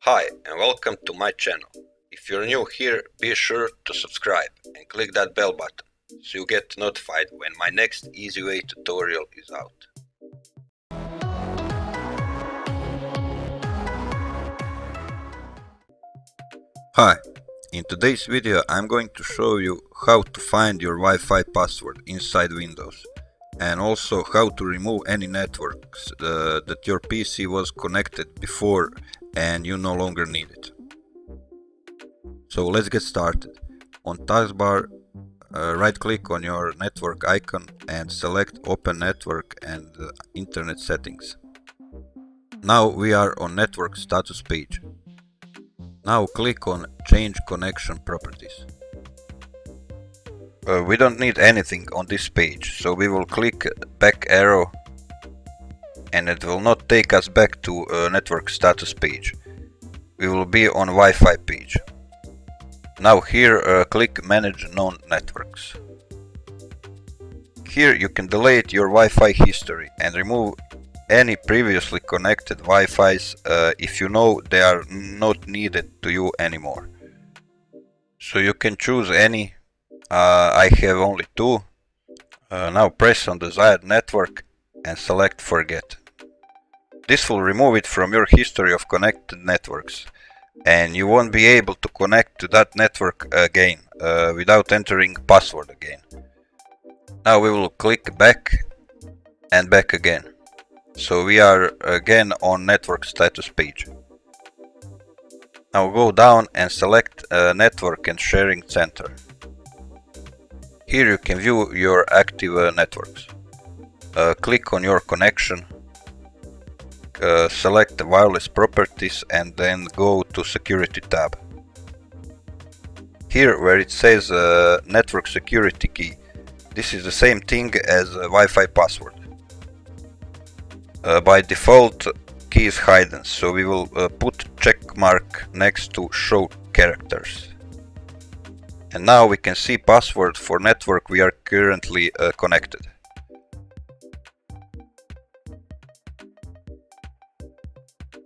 Hi and welcome to my channel. If you're new here, be sure to subscribe and click that bell button so you get notified when my next easy way tutorial is out. Hi, in today's video I'm going to show you how to find your Wi-Fi password inside Windows and also how to remove any networks that your PC was connected before and you no longer need it. So let's get started. On taskbar, right click on your network icon and select Open Network and Internet Settings. Now we are on network status page. Now click on Change Connection Properties. We don't need anything on this page, so we will click back arrow and it will not take us back to network status page. We will be on Wi-Fi page. Now here click Manage Known Networks. Here you can delete your Wi-Fi history and remove any previously connected Wi-Fis if you know they are not needed to you anymore. So you can choose any. I have only two. Now press on desired network and select Forget. This will remove it from your history of connected networks, and you won't be able to connect to that network again without entering password again. Now we will click back and back again. So we are again on network status page. Now go down and select Network and Sharing Center. Here you can view your active networks. Click on your connection, select the wireless properties and then go to Security tab. Here where it says Network Security Key, this is the same thing as a Wi-Fi password. By default, key is hidden, so we will put check mark next to show characters. And now we can see password for network we are currently connected.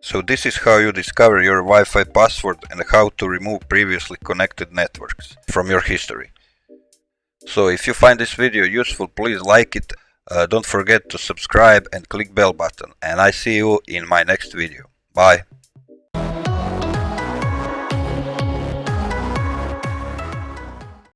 So this is how you discover your Wi-Fi password and how to remove previously connected networks from your history. So if you find this video useful, please like it. Don't forget to subscribe and click bell button, and I see you in my next video. Bye.